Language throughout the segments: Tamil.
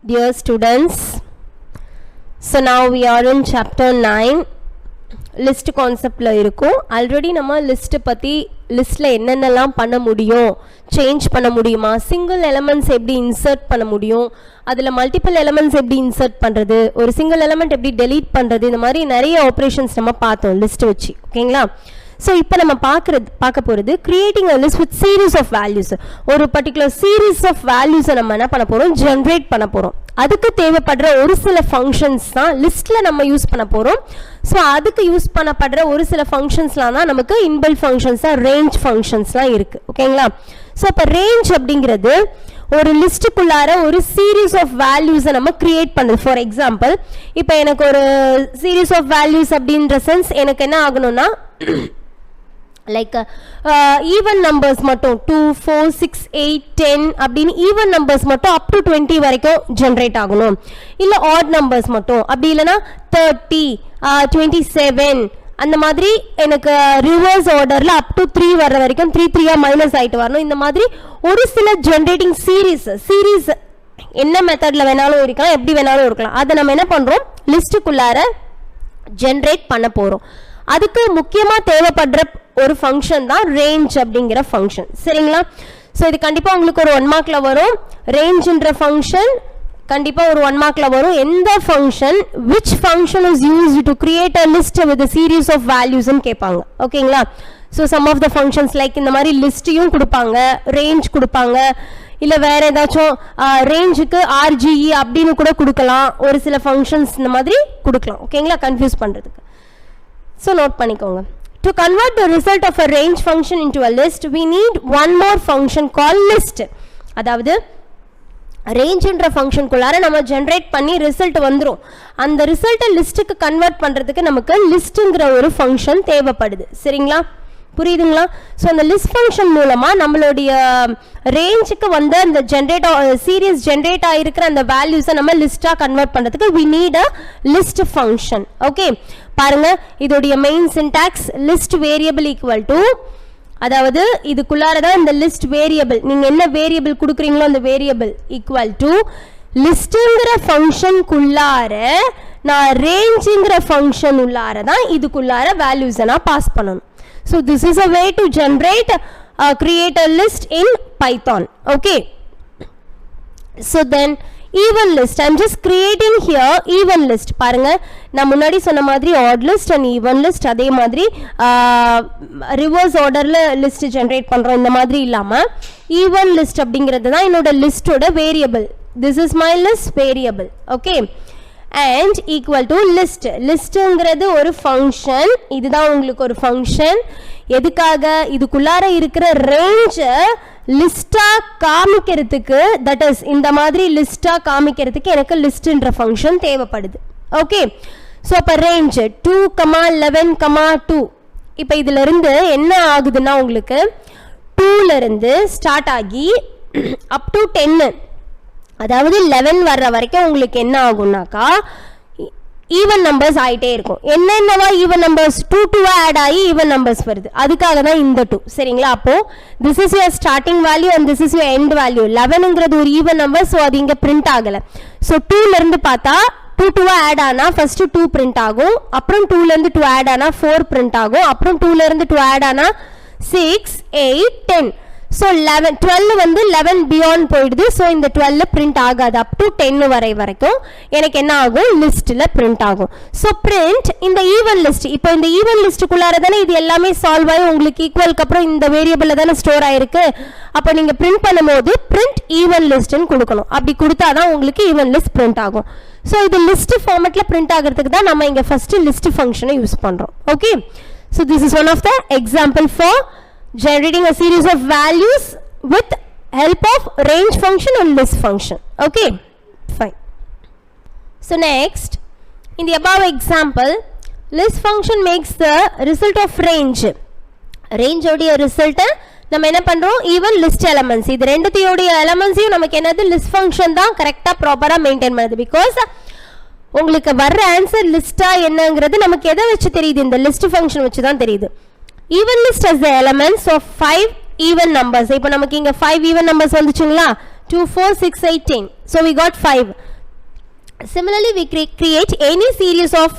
Dear students, so now we are in chapter 9 list concept la irukom. Already nama list patti list la என்னென்னலாம் பண்ண முடியும், change பண்ண முடியுமா, single elements எப்படி insert பண்ண முடியும், அதில் multiple elements எப்படி insert பண்ணுறது, ஒரு single element எப்படி delete பண்ணுறது, இந்த மாதிரி நிறைய operations நம்ம பார்த்தோம் list வச்சு. ஓகேங்களா? ஸோ இப்போ நம்ம பார்க்க போகிறது creating a list with series of values. ஒரு particular series of values நம்ம என்ன பண்ண போகிறோம், generate பண்ண போகிறோம். அதுக்கு தேவைப்படுற ஒரு சில ஃபங்க்ஷன்ஸ் தான் லிஸ்ட்டில் நம்ம யூஸ் பண்ண போகிறோம். ஸோ அதுக்கு யூஸ் பண்ணப்படுற ஒரு சில ஃபங்க்ஷன்ஸ்லாம் தான் நமக்கு இன்பில்ட் ஃபங்க்ஷன்ஸாக ரேஞ்ச் ஃபங்க்ஷன்ஸ்லாம் இருக்குது. ஓகேங்களா? ஸோ இப்போ ரேஞ்ச் அப்படிங்கிறது ஒரு லிஸ்ட்டுக்குள்ளார ஒரு சீரீஸ் ஆஃப் வேல்யூஸை நம்ம கிரியேட் பண்ணுது. ஃபார் எக்ஸாம்பிள், இப்போ எனக்கு ஒரு சீரீஸ் ஆஃப் வேல்யூஸ் அப்படின்ற சென்ஸ் எனக்கு என்ன ஆகணும்னா, லைக் ஈவன் நம்பர்ஸ் மட்டும் 2, 4, 6, 8, 10 அப்படின்னு ஈவன் நம்பர்ஸ் மட்டும் அப் டு 20 வரைக்கும் ஜென்ரேட் ஆகணும். இல்லை ஆட் நம்பர்ஸ் மட்டும், அப்படி இல்லைன்னா 30, 27 அந்த மாதிரி எனக்கு ரிவர்ஸ் ஆர்டரில் அப் டு 3 வர்ற வரைக்கும் 3 மைனஸ் ஆகிட்டு வரணும். இந்த மாதிரி ஒரு சில ஜென்ரேட்டிங் சீரீஸ் என்ன மெத்தடில் வேணாலும் இருக்கலாம், எப்படி வேணாலும் இருக்கலாம். அதை நம்ம என்ன பண்ணுறோம், லிஸ்ட்டுக்குள்ளார ஜென்ரேட் பண்ண போகிறோம். அதுக்கு முக்கியமாக தேவைப்படுற ஒரு ஃபங்க்ஷன் தான் ரேஞ்ச் அப்படிங்கிற ஃபங்க்ஷன். சரிங்களா? ஸோ இது கண்டிப்பாக உங்களுக்கு ஒரு 1 மார்க்கில் வரும். ரேஞ்சுன்ற ஃபங்க்ஷன் கண்டிப்பாக ஒரு 1 மார்க்கில் வரும். எந்த function, which function is used to create a list with series of வேல்யூஸ்ன்னு கேட்பாங்க. ஓகேங்களா? So some of the functions like இந்த மாதிரி லிஸ்ட்டையும் கொடுப்பாங்க, ரேஞ்ச் கொடுப்பாங்க, இல்லை வேறு ஏதாச்சும் ரேஞ்சுக்கு RGE அப்படின்னு கூட கொடுக்கலாம். ஒரு சில ஃபங்க்ஷன்ஸ் இந்த மாதிரி கொடுக்கலாம். ஓகேங்களா? கன்ஃபியூஸ் பண்ணுறதுக்கு. ஸோ நோட் பண்ணிக்கோங்க. To convert the result of a range function into a list, we need one more function called list. அதாவது ரேஞ்சுன்ற ஃபங்க்ஷனுக்குள்ளார நம்ம ஜென்ரேட் பண்ணி ரிசல்ட் வந்துடும். அந்த ரிசல்ட்டை லிஸ்ட்டுக்கு கன்வெர்ட் பண்ணுறதுக்கு நமக்கு லிஸ்ட்டுங்கிற ஒரு ஃபங்க்ஷன் தேவைப்படுது. சரிங்களா? புரியுதுங்களா? ஸோ அந்த லிஸ்ட் ஃபங்க்ஷன் மூலமாக நம்மளுடைய ரேஞ்சுக்கு வந்து அந்த சீரியஸ் ஜென்ரேட் ஆகிருக்கிற அந்த வேல்யூஸை நம்ம லிஸ்ட்டாக கன்வெர்ட் பண்ணுறதுக்கு we need a list function. Okay, பாருங்க, இதோடைய main syntax list variable equal to, அதாவது இதுக்குள்ளார தான் இந்த லிஸ்ட் வேரியபிள், நீங்கள் என்ன வேரியபிள் கொடுக்குறீங்களோ அந்த வேரியபிள் ஈக்குவல் டு லிஸ்ட்டுங்கிற ஃபங்க்ஷனுக்குள்ளார நான் ரேஞ்சுங்கிற ஃபங்க்ஷன் உள்ளார தான் இதுக்குள்ளார வேல்யூஸை நான் பாஸ் பண்ணணும். So this is a way to create a list in Python. Okay, so then even list, I'm just creating here even list. பாருங்க, நான் முன்னாடி சொன்ன மாதிரி odd list and even list, அதே மாதிரி reverse orderல list generate பண்றோம். இந்த மாதிரி இல்லாம even list அப்படிங்கிறது தான் என்னோட லிஸ்டோட variable. This is my list variable. Okay, and equal to list. லிஸ்ட்ங்கிறது ஒரு ஃபங்க்ஷன், இதுதான் உங்களுக்கு ஒரு ஃபங்க்ஷன். எதுக்காக? இதுக்குள்ளார இருக்கிற ரேஞ்சை லிஸ்டாக காமிக்கிறதுக்கு, தட் இஸ் இந்த மாதிரி லிஸ்டாக காமிக்கிறதுக்கு எனக்கு லிஸ்ட்ன்ற ஃபங்க்ஷன் தேவைப்படுது. ஓகே, ஸோ இப்போ ரேஞ்ச் 2, 11, 2. இப்போ இதிலிருந்து என்ன ஆகுதுன்னா உங்களுக்கு 2லேருந்து ஸ்டார்ட் ஆகி அப் டு 10, அதாவது 11 வர்ற வரைக்கும் உங்களுக்கு என்ன ஆகும்னாக்கா ஈவன் நம்பர்ஸ் ஆகிட்டே இருக்கும். என்னென்னவா ஈவன் நம்பர்ஸ் 2 ஆட் ஆகி ஈவன் நம்பர்ஸ் வருது, அதுக்காக தான் இந்த 2. சரிங்களா? அப்போ this is your starting value and this is your end value. 11ங்கிறது ஒரு ஈவன் நம்பர், ஸோ அது இங்கே பிரிண்ட் ஆகலை. ஸோ 2லேருந்து பார்த்தா 2 ஆட் ஆனால் ஃபர்ஸ்ட் 2 பிரிண்ட் ஆகும், அப்புறம் 2லேருந்து 2 ஆட் ஆனால் 4 பிரிண்ட் ஆகும், அப்புறம் 2லேருந்து 2 ஆட் ஆனால் 6, 8, 10. ஸோ 12 வந்து 11 பியாண்ட் போயிடுது. ஸோ இந்த 12 பிரிண்ட் ஆகாது. அப் டு 10 வரைக்கும் எனக்கு என்ன ஆகும், லிஸ்ட்டில் பிரிண்ட் ஆகும். ஸோ பிரிண்ட் இந்த ஈவன் லிஸ்ட். இப்போ இந்த ஈவன் லிஸ்ட்டுக்குள்ளார தானே இது எல்லாமே சால்வ் ஆகி உங்களுக்கு ஈக்குவலுக்கு அப்புறம் இந்த வேரியபிளில் தானே ஸ்டோர் ஆயிருக்கு. அப்போ நீங்கள் பிரிண்ட் பண்ணும்போது பிரிண்ட் ஈவன் லிஸ்ட்னு கொடுக்கணும். அப்படி கொடுத்தா தான் உங்களுக்கு ஈவன் லிஸ்ட் பிரிண்ட் ஆகும். ஸோ இது லிஸ்ட் ஃபார்மேட்டில் பிரிண்ட் ஆகிறதுக்கு தான் நம்ம இங்கே ஃபர்ஸ்ட் லிஸ்ட் ஃபங்க்ஷனை யூஸ் பண்ணுறோம். Okay, so this is one of the example for generating a series of values with help of range function and list function. Okay, fine. So next, in the above example, list function makes the result of range. Range odia result நம்ம என்ன பண்றோம், even list elements. இது ரெண்டுத்தையோட எலிமெண்ட்ஸையும் நமக்கு என்னது, list function தான் கரெக்டாக ப்ராப்பராக மெயின்டைன் பண்ணுது. பிகாஸ் உங்களுக்கு வர்ற ஆன்சர் லிஸ்டா என்னங்கிறது நமக்கு எதை வச்சு தெரியுது, இந்த லிஸ்ட் ஃபங்க்ஷன் வச்சு தான் தெரியுது. Even list has the elements of 5 even numbers. இப்போ நமக்கு இங்க 5 even numbers வந்துச்சுங்களா, 2, 4, 6, 8, 10. So we got 5. Similarly, we create any series of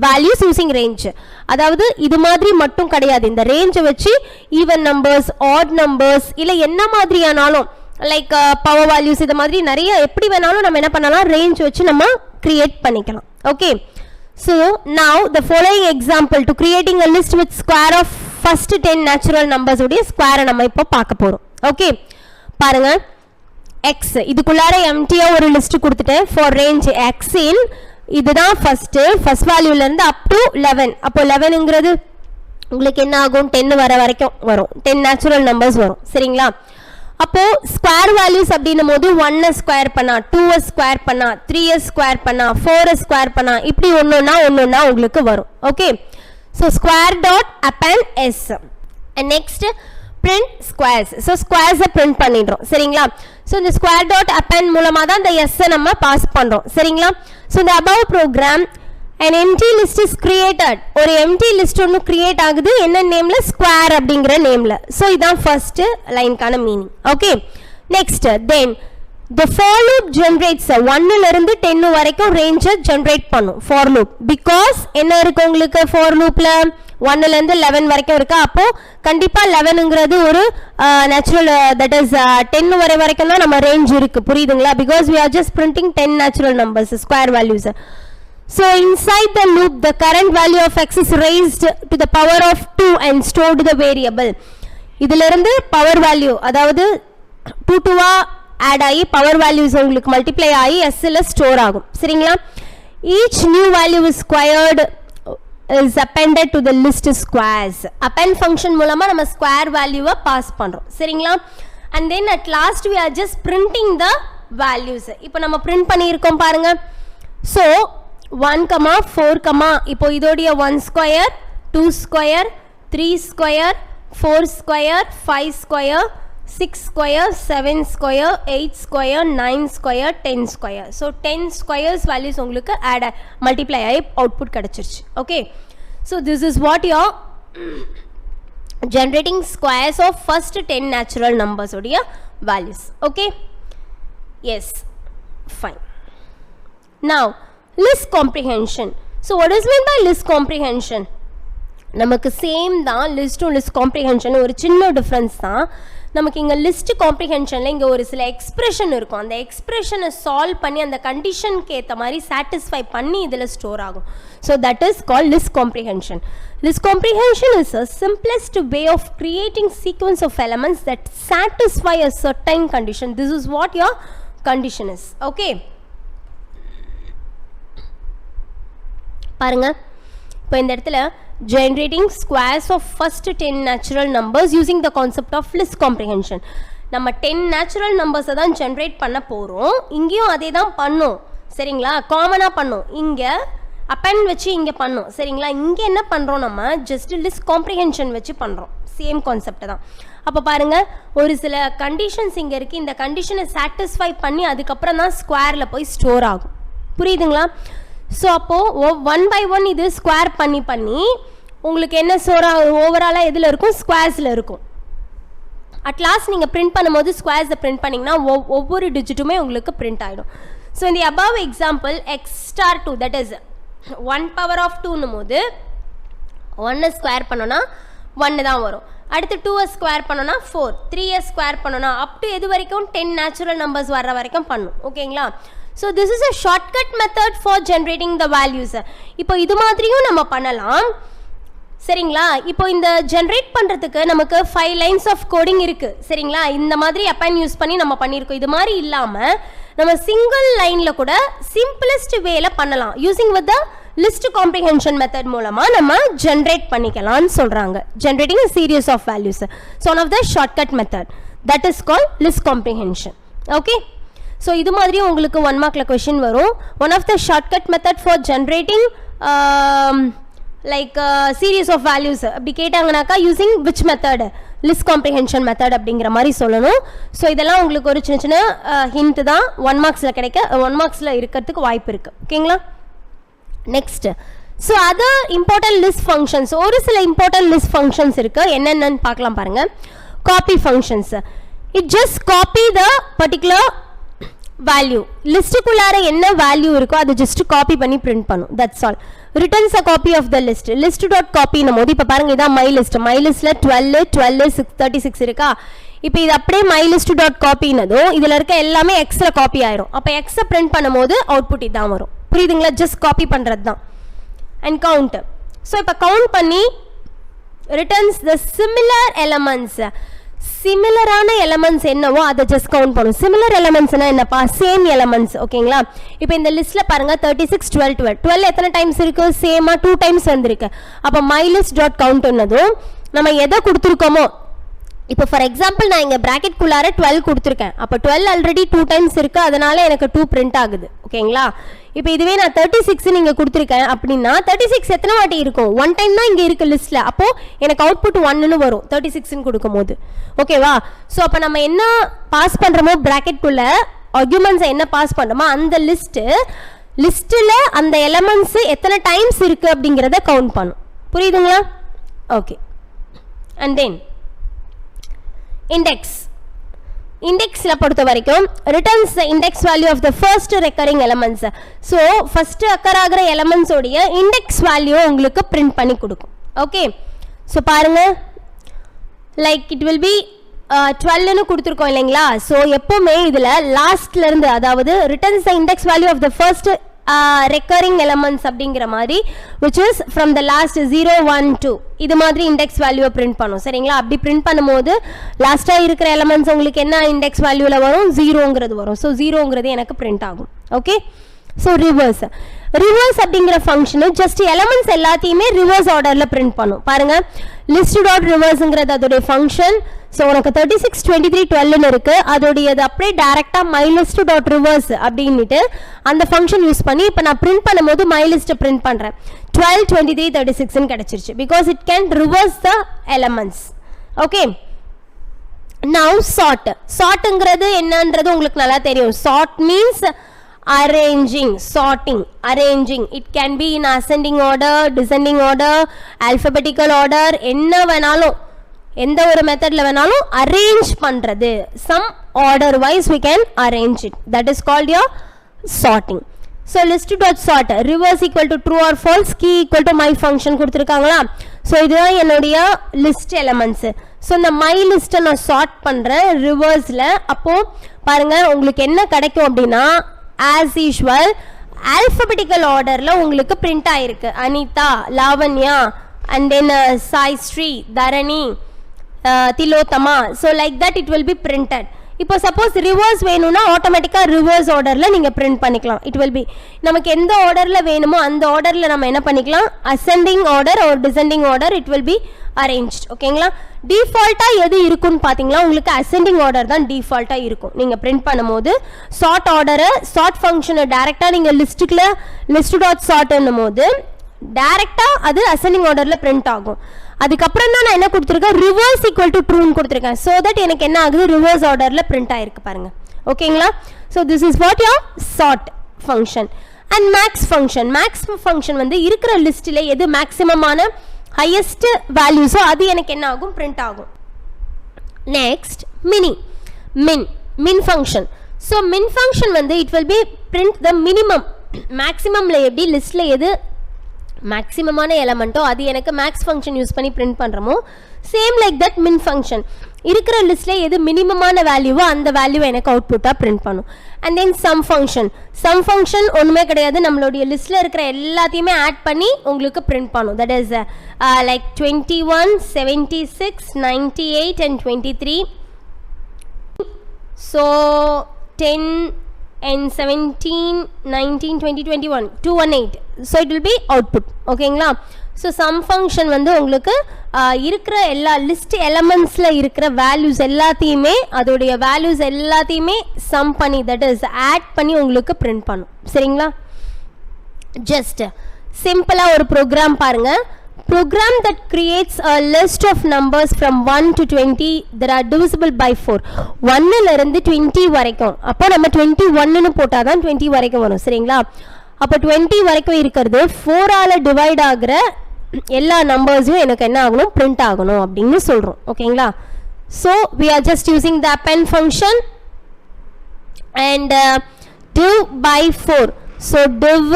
values using range. அதாவது இது மாதிரி மட்டும் கிடையாது, இந்த ரேஞ்சை வச்சு ஈவன் நம்பர்ஸ், ஆட் நம்பர்ஸ், இல்லை என்ன மாதிரியானாலும் லைக் பவர் வேல்யூஸ், இது மாதிரி நிறைய எப்படி வேணாலும் நம்ம என்ன பண்ணலாம், ரேஞ்ச் வச்சு நம்ம கிரியேட் பண்ணிக்கலாம். Okay, so now the following example to creating a list with square of first 10 natural numbers உடைய ஸ்கொயரை நம்ம இப்போ பார்க்க போகிறோம். ஓகே, பாருங்க, எக்ஸ் இதுக்குள்ளார எம்டியா ஒரு லிஸ்ட் கொடுத்துட்டேன் ஃபார் ரேஞ்ச் எக்ஸ் இன், இதுதான் ஃபர்ஸ்ட் வேல்யூலேருந்து அப் டு 11. அப்போ 11ங்கிறது உங்களுக்கு என்ன ஆகும், 10 வர வரைக்கும் வரும், 10 நேச்சுரல் நம்பர்ஸ் வரும். சரிங்களா? அப்போ ஸ்கொயர் வேல்யூஸ் அப்படின்னும் போது 1 ஸ்கொயர் பண்ணா, 2 ஸ்கொயர் பண்ணா, 3 ஸ்கொயர் பண்ணா, 4 ஸ்கொயர் பண்ணா, இப்படி ஒன்னொன்னா உங்களுக்கு வரும். Okay, so square dot append s and next print squares. So squares print பண்ணிடுறோம். சரிங்களா? So இந்த square dot append மூலமா தான் இந்த s நம்ம பாஸ் பண்றோம். சரிங்களா? So the above program an empty list is created. ஒரு empty list ஒன்னு கிரியேட் ஆகுது, என்ன நேம்ல, square அப்படிங்கிற நேம்ல. So இதான் ஃபர்ஸ்ட் லைன்கான meaning. Okay, next then the for loop generates 1 ல இருந்து 10 வரைக்கும் ரேஞ்ச் ஜெனரேட் பண்ணும் for loop. because என்ன இருக்கு உங்களுக்கு for loopல 1 ல இருந்து 11 வரைக்கும் இருக்கு. அப்போ கண்டிப்பா 11ங்கிறது ஒரு நேச்சுரல், தட் இஸ் 10 வரைக்கும் தான் நம்ம ரேஞ்ச் இருக்கு. புரியுதுங்களா? because we are just printing 10 natural numbers, square values. so inside the loop the current value of x is raised to the power of 2 and stored the variable. இதுல இருந்து பவர் வேல்யூ, அதாவது 2 ஆட் ஆகி பவர் வேல்யூஸ் உங்களுக்கு மல்டிப்ளை ஆகி s ல ஸ்டோர் ஆகும். சரிங்களா? each new value is squared is appended to the list squares. append function மூலமா நம்ம square value பாஸ் பண்றோம். சரிங்களா? and then at last we are just printing the values. இப்போ நம்ம print பண்ணியிருக்கோம் பாருங்க. so 1, 4, இப்போ இதோடைய 1 square, 2 square, 3 square, 4 square, 5 square, 6 square, 7 square, 8 square, 9 square, 10 square. So 10 squares values உங்களுக்கு ஆட் மல்டிப்ளை ஆகி அவுட்புட் கிடச்சிருச்சு. Okay, so this is what you generating squares of first 10 natural numbers உடைய values. Okay, yes, fine. Now list comprehension. So what is mean by list comprehension? நமக்கு சேம் தான் லிஸ்ட்டும் லிஸ்ட் காம்ப்ரிஹென்ஷன், ஒரு சின்ன டிஃப்ரென்ஸ் தான். நமக்கு இங்கே லிஸ்ட் காம்ப்ரிஹென்ஷனில் இங்கே ஒரு சில எக்ஸ்பிரஷன் இருக்கும், அந்த எக்ஸ்பிரஷனை சால்வ் பண்ணி அந்த கண்டிஷனுக்கு ஏற்ற மாதிரி சாட்டிஸ்ஃபை பண்ணி இதில் ஸ்டோர் ஆகும். So that is called list comprehension. List comprehension is a simplest way of creating sequence of elements that satisfy a certain condition. This is what your condition is. Okay, பாருங்க, இப்போ இந்த இடத்துல generating squares of first 10 natural numbers using the concept of list comprehension. நம்ம 10 natural numbers தான் ஜென்ரேட் பண்ண போகிறோம். இங்கேயும் அதே தான் பண்ணும். சரிங்களா? காமனாக பண்ணும். இங்கே அப்பெண்ட் வச்சு இங்கே பண்ணும். சரிங்களா? இங்கே என்ன பண்ணுறோம், நம்ம ஜஸ்ட் லிஸ்ட் காம்ப்ரிஹென்ஷன் வச்சு பண்ணுறோம். சேம் கான்செப்ட் தான். அப்போ பாருங்கள், ஒரு சில கண்டிஷன்ஸ் இங்கே இருக்குது, இந்த கண்டிஷனை சாட்டிஸ்ஃபை பண்ணி அதுக்கப்புறம் தான் ஸ்கொயரில் போய் ஸ்டோர் ஆகும். புரியுதுங்களா? ஸோ அப்போது 1 by 1 இது ஸ்கொயர் பண்ணி உங்களுக்கு என்ன ஓவராலாக எதில் இருக்கும், ஸ்கொயர்ஸில் இருக்கும். அட்லாஸ்ட் நீங்கள் பிரிண்ட் பண்ணும்போது ஸ்கொயர்ஸை பிரிண்ட் பண்ணிங்கன்னா ஒவ்வொரு டிஜிட்டுமே உங்களுக்கு பிரிண்ட் ஆகிடும். ஸோ இந்த above example X star 2, that is 1 power of 2ன்னும் போது 1 ஸ்கொயர் பண்ணோன்னா 1 தான் வரும். அடுத்து 2 ஸ்கொயர் பண்ணோன்னா 4, 3 ஸ்கொயர் பண்ணோன்னா அப் டு எது வரைக்கும் 10 நேச்சுரல் நம்பர்ஸ் வர்ற வரைக்கும் பண்ணும். ஓகேங்களா? So this is a shortcut method for generating the values. இப்போ இது மாதிரியும் நம்ம பண்ணலாம். சரிங்களா? இப்போ இந்த ஜென்ரேட் பண்ணுறதுக்கு நமக்கு 5 lines of coding இருக்குது. சரிங்களா? இந்த மாதிரி அப்பெண்ட் யூஸ் பண்ணி நம்ம பண்ணியிருக்கோம். இது மாதிரி இல்லாமல் நம்ம சிங்கிள் லைனில் கூட சிம்பிளஸ்ட் வேல பண்ணலாம். Using with the list comprehension method மூலமாக நம்ம ஜென்ரேட் பண்ணிக்கலாம்னு சொல்கிறாங்க. Generating a series of values. So one of the shortcut method that is called list comprehension. Okay? So இது மாதிரி உங்களுக்கு 1 மார்க்கில் கொஷின் வரும். One of the shortcut method for generating like series of values அப்படி கேட்டாங்கனாக்கா using which method, list comprehension method அப்படிங்கிற மாதிரி சொல்லணும். ஸோ இதெல்லாம் உங்களுக்கு ஒரு சின்ன சின்ன ஹிண்ட் தான் 1 மார்க்ஸில் கிடைக்க, 1 மார்க்ஸில் இருக்கிறதுக்கு வாய்ப்பு இருக்குது. ஓகேங்களா? Next, so other important list functions, ஒரு சில இம்பார்ட்டன்ட் லிஸ்ட் ஃபங்க்ஷன்ஸ் இருக்குது. என்னென்னு பார்க்கலாம் பாருங்கள். Copy functions, it just copy the particular value லிஸ்ட்டுக்குள்ளார என்ன வேல்யூ இருக்கோ அதை ஜஸ்ட் காப்பி பண்ணி பிரிண்ட் பண்ணும். That's all. Returns a copy of the list. List dot காப்பின்னும் போது இப்போ பாருங்க இதான் மை லிஸ்ட். மை லிஸ்ட்ல 36 இருக்கா. இப்போ இது அப்படியே மை லிஸ்ட் டாட் காப்பினதும் இதில் இருக்க எல்லாமே எக்ஸ்ல காப்பி ஆயிரும். அப்போ எக்ஸை பிரிண்ட் பண்ணும்போது அவுட்புட் இதான் வரும். புரியுதுங்களா? ஜஸ்ட் காப்பி பண்ணுறது தான். And count. ஸோ இப்போ கவுண்ட் பண்ணி ரிட்டர்ன்ஸ் த சிமிலர் எலமெண்ட்ஸ். சிமிலரான எலமெண்ட்ஸ் என்னவோ அதை ஜஸ்ட் கவுண்ட் பண்ணும். சிமிலர் எலமெண்ட்ஸ்னா என்னப்பா? Same elements. ஓகேங்களா? இப்போ இந்த லிஸ்ட்ல பாருங்க 36 12 எத்தனை டைம்ஸ் இருக்கு? சேமா 2 டைம்ஸ் வந்திருக்கு. அப்போ மை லிஸ்ட் டாட் கவுண்ட் பண்ணதும் நம்ம எதை கொடுத்துருக்கோமோ, இப்போ ஃபார் எக்ஸாம்பிள் நான் இங்கே ப்ராக்கெட்குள்ளார 12 கொடுத்துருக்கேன். அப்போ 12 ஆல்ரெடி 2 டைம்ஸ் இருக்கு, அதனால எனக்கு 2 பிரிண்ட் ஆகுது. ஓகேங்களா? இப்போ இதுவே நான் 36 நீங்கள் கொடுத்துருக்கேன் அப்படின்னா 36 எத்தனை வாட்டி இருக்கும்? 1 டைம் தான் இங்கே இருக்கு லிஸ்ட்ல. அப்போ எனக்கு அவுட்புட் 1ன்னு வரும் 36ன்னு கொடுக்கும் போது. ஓகேவா? ஸோ அப்போ நம்ம என்ன பாஸ் பண்ணுறோமோ ப்ராக்கெட்குள்ள ஆர்குமெண்ட்ஸை என்ன பாஸ் பண்ணுறோமோ அந்த லிஸ்ட்டில் அந்த எலமெண்ட்ஸ் எத்தனை டைம்ஸ் இருக்கு அப்படிங்கிறத கவுண்ட் பண்ணும். புரியுதுங்களா? ஓகே. And then index. இண்டெக்ஸில் பொறுத்த வரைக்கும் returns the index value of the first recurring elements. So first occur ஆகிற எலமெண்ட்ஸோடைய இண்டெக்ஸ் வேல்யூ உங்களுக்கு பிரிண்ட் பண்ணி கொடுக்கும். ஓகே. ஸோ பாருங்க, லைக் இட் வில் பி 12ன்னு கொடுத்துருக்கோம் இல்லைங்களா? ஸோ எப்போவுமே இதில் லாஸ்ட்லேருந்து, அதாவது returns the index value of the first recurring elements அப்படிங்கிற மாதிரி which is from the last 0 1 2 இது மாதிரி இண்டெக்ஸ் வேல்யூவை பிரிண்ட் பண்ணும். சரிங்களா? அப்படி பிரிண்ட் பண்ணும்போது லாஸ்ட்டாக இருக்கிற எலமெண்ட்ஸ் உங்களுக்கு என்ன இண்டெக்ஸ் வேல்யூவில் வரும்? 0ங்கிறது வரும். ஸோ 0ங்கிறது எனக்கு பிரிண்ட் ஆகும். ஓகே. ஸோ ரிவர்ஸ் அப்படிங்கிற ஃபங்க்ஷனு ஜஸ்ட் எலமெண்ட்ஸ் எல்லாத்தையுமே ரிவர்ஸ் ஆர்டரில் பிரிண்ட் பண்ணும். பாருங்க, லிஸ்ட் டாட் ரிவர்ஸுங்கிறது அதோடைய ஃபங்க்ஷன். ஸோ உனக்கு 36 23 12ன்னு இருக்கு, அதோடையது அப்படியே டைரக்டாக மை லிஸ்ட் டாட் ரிவர்ஸ் அப்படின்ட்டு அந்த ஃபங்க்ஷன் யூஸ் பண்ணி இப்போ நான் பிரிண்ட் பண்ணும்போது மை லிஸ்ட்டை பிரிண்ட் பண்ணுறேன். 12 23 36ன்னு கிடச்சிருச்சு. Because it can reverse the elements. Okay. Now சார்ட்ங்கிறது என்னன்றது உங்களுக்கு நல்லா தெரியும். Sort means arranging. It can be in ascending order, descending order, alphabetical order, என்ன வேணாலும் எந்த ஒரு மெத்தட்ல வேணாலும் அரேஞ்ச் பண்றது. some order wise we can arrange it. That is called your sorting. So list dot sort reverse equal to true or false, key equal to my function கொடுத்திருக்காங்களா? ஸோ இதுதான் என்னுடைய லிஸ்ட் எலமெண்ட்ஸ். ஸோ இந்த மை லிஸ்ட்டை நான் சார்ட் பண்ணுறேன் ரிவர்ஸில். அப்போது பாருங்கள் உங்களுக்கு என்ன கிடைக்கும் அப்படின்னா, as usual alphabetical orderல உங்களுக்கு print ஆயிருக்கு. Anitha, Lavanya, and then Sai Sri, Dharani, Thilothama. so like that it will be printed. இப்போ சப்போஸ் ரிவர்ஸ் வேணும்னா ஆட்டோமேட்டிக்காக ரிவர்ஸ் ஆர்டரில் நீங்கள் பிரிண்ட் பண்ணிக்கலாம். இட் வில் பி நமக்கு எந்த ஆர்டரில் வேணுமோ அந்த ஆர்டரில் நம்ம என்ன பண்ணிக்கலாம், அசெண்டிங் ஆர்டர் ஒரு descending order it will B arranged. ஓகேங்களா? டிஃபால்ட்டாக எது இருக்குன்னு பார்த்தீங்களா, உங்களுக்கு அசெண்டிங் ஆர்டர் தான் டிஃபால்ட்டாக இருக்கும். நீங்கள் பிரிண்ட் பண்ணும்போது சார்ட் ஆர்டரை சார்ட் ஃபங்க்ஷனை டேரெக்டாக நீங்கள் லிஸ்ட் டாட் சார்ட்னும் போது டேரெக்டாக அது அசெண்டிங் ஆர்டரில் பிரிண்ட் ஆகும். அதுக்கப்புறம் தான் நான் என்ன கொடுத்துருக்கேன், ரிவர்ஸ் ஈக்குவல் டு ட்ரூன்னு கொடுத்துருக்கேன். ஸோ தட் எனக்கு என்ன ஆகுது, ரிவர்ஸ் ஆர்டரில் பிரிண்ட் ஆகிருக்கு பாருங்க. ஓகேங்களா? So this is what your sort function. And max function வந்து இருக்கிற லிஸ்ட்டில் எது மேக்ஸிமமான ஹையஸ்ட் வேல்யூஸோ அது எனக்கு என்ன ஆகும், பிரிண்ட் ஆகும். Next min function. So min function வந்து it will be print the minimum. மேக்ஸிமமில் எப்படி லிஸ்ட்டில் எது மேக்ஸிமமான எலமெண்ட்டோ அது எனக்கு மேக்ஸ் ஃபங்க்ஷன் யூஸ் பண்ணி பிரிண்ட் பண்ணுறோமோ same like that min function இருக்கிற லிஸ்ட்டில் எது மினிமமான வேல்யூவோ அந்த வேல்யூவை எனக்கு அவுட்புட்டாக பிரிண்ட் பண்ணும். அண்ட் தென் சம் ஃபங்க்ஷன் ஒன்றுமே கிடையாது, நம்மளுடைய லிஸ்ட்டில் இருக்கிற எல்லாத்தையுமே ஆட் பண்ணி உங்களுக்கு பிரிண்ட் பண்ணும். That is like 21 76 98 and 23. So 10 and 17 19 20 21 218. so it will be output. ஓகேங்களா? ஸோ சம் ஃபங்க்ஷன் வந்து உங்களுக்கு இருக்கிற எல்லா லிஸ்ட் எலமெண்ட்ஸில் இருக்கிற வேல்யூஸ் எல்லாத்தையுமே அதோடைய வேல்யூஸ் எல்லாத்தையுமே சம் பண்ணி தட் இஸ் ஆட் பண்ணி உங்களுக்கு பிரிண்ட் பண்ணும். சரிங்களா? ஜஸ்ட் சிம்பிளாக ஒரு ப்ரோக்ராம் பாருங்கள். program that creates a list of numbers from 1 to 20 that are divisible by 4. 1 ல இருந்து 20 வரைக்கும். அப்போ நம்ம 21 ன்னு போட்டால் தான் 20 வரைக்கும் வரும். சரிங்களா? அப்போ 20 வரைக்கும் இருக்கிறது 4 ஆல டிவைட் ஆகிற எல்லா நம்பர்ஸும் எனக்கு என்ன ஆகணும், பிரிண்ட் ஆகணும் அப்படின்னு சொல்கிறோம். ஓகேங்களா? So we are just using the append function. and div by 4. So div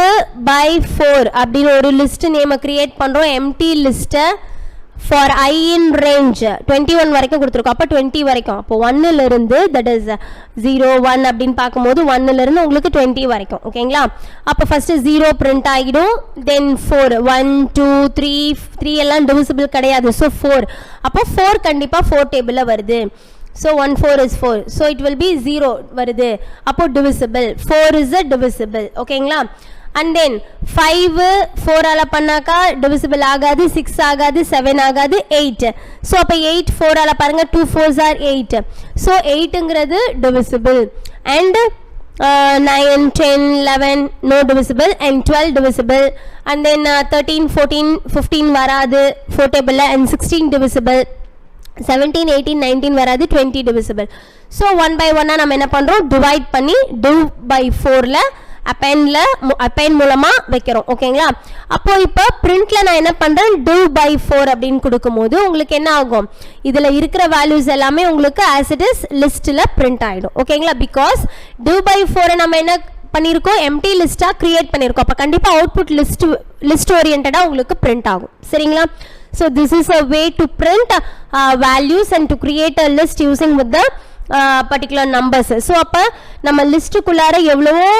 by 4 அப்படின்னு ஒரு list name create பண்றோம், empty list for I in range 21 வரைக்கும் கொடுத்துருக்கோம். அப்போ 20 வரைக்கும், அப்போ 1ல இருந்து that is 0 1 அப்படின்னு பார்க்கும்போது 1ல இருந்து உங்களுக்கு 20 வரைக்கும். ஓகேங்களா? அப்போ ஃபர்ஸ்ட் 0 பிரிண்ட் ஆகிடும், தென் 4 1 2 3 எல்லாம் divisible கிடையாது. ஸோ 4, அப்போ 4 கண்டிப்பாக 4 டேபிளில் வருது. So 1 4 is 4, so it will be 0 வருது, அப்போ divisible. 4 is a divisible. ஓகேங்களா? and then 5 4 ஆல பண்ணாக்கா divisible ஆகாது, 6 ஆகாது, 7 ஆகாது, 8. so அப்ப 8 4 ஆல பாருங்க, 2 4s are 8. so 8ங்கிறது divisible and 9 10 11 no divisible and 12 divisible and then 13 14 15 வராது 4 table and 16 divisible, 17 18 19 வராது, 20 divisible. so 1 by 1 நம்ம என்ன பண்றோம், டிவைட் பண்ணி div by 4ல append மூலமா வைக்கிறோம். ஓகேங்களா? அப்போ இப்போ பிரிண்ட்ல நான் என்ன பண்றேன், div by 4 அப்படின்னு கொடுக்கும்போது உங்களுக்கு என்ன ஆகும், இதுல இருக்கிற வேல்யூஸ் எல்லாமே உங்களுக்கு as it is லிஸ்ட்ல பிரிண்ட் ஆயிடும். ஓகேங்களா? பிகாஸ் div by 4 நம்ம என்ன பண்ணியிருக்கோம், எம்டி லிஸ்டா கிரியேட் பண்ணியிருக்கோம். அப்போ கண்டிப்பா அவுட்புட் லிஸ்ட் ஓரியன்டா உங்களுக்கு பிரிண்ட் ஆகும். சரிங்களா? so this is a way to print values and to create a list using with the particular numbers. so அப்ப நம்ம லிஸ்ட்டுக்குள்ளார எவ்வளவோ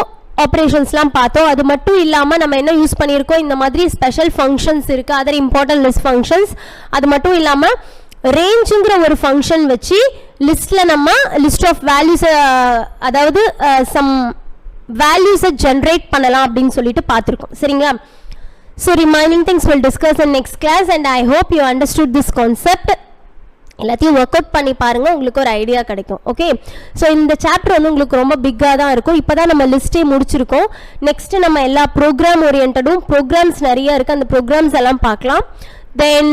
ஆப்ரேஷன்ஸ்லாம் பார்த்தோம். அது மட்டும் இல்லாமல் நம்ம என்ன யூஸ் பண்ணியிருக்கோம், இந்த மாதிரி ஸ்பெஷல் ஃபங்க்ஷன்ஸ் இருக்குது, அதர் இம்பார்ட்டன்ட் லிஸ்ட் ஃபங்க்ஷன்ஸ். அது மட்டும் இல்லாமல் ரேஞ்சுங்கிற ஒரு ஃபங்க்ஷன் வச்சு லிஸ்ட்டில் நம்ம லிஸ்ட் ஆஃப் வேல்யூஸை, அதாவது சம் வேல்யூஸை ஜென்ரேட் பண்ணலாம் அப்படின்னு சொல்லிட்டு பார்த்துருக்கோம். சரிங்களா? So remaining things will discuss in next class and I hope you understood this concept. எல்லாத்தையும் ஒர்க் அவுட் பண்ணி பாருங்கள், உங்களுக்கு ஒரு ஐடியா கிடைக்கும். ஓகே, ஸோ இந்த சாப்டர் வந்து உங்களுக்கு ரொம்ப பிக்காக தான் இருக்கும். இப்போ தான் நம்ம லிஸ்ட்டே முடிச்சிருக்கோம். நெக்ஸ்ட்டு நம்ம எல்லா ப்ரோக்ராம் ஓரியன்டும் ப்ரோக்ராம்ஸ் நிறைய இருக்குது, அந்த ப்ரோக்ராம்ஸ் எல்லாம் பார்க்கலாம். தென்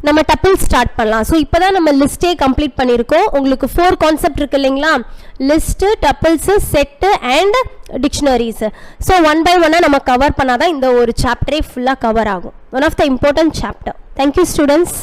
நம்ம டப்பிள் ஸ்டார்ட் பண்ணலாம். ஸோ இப்போ தான் நம்ம லிஸ்ட்டே கம்ப்ளீட் பண்ணியிருக்கோம். உங்களுக்கு 4 கான்செப்ட் இருக்குது இல்லைங்களா, list, tuples, set and dictionaries. So 1 by 1 நம்ம கவர் பண்ணால் தான் இந்த ஒரு சாப்டரே ஃபுல்லாக கவர் ஆகும். One of the important chapter. Thank you students.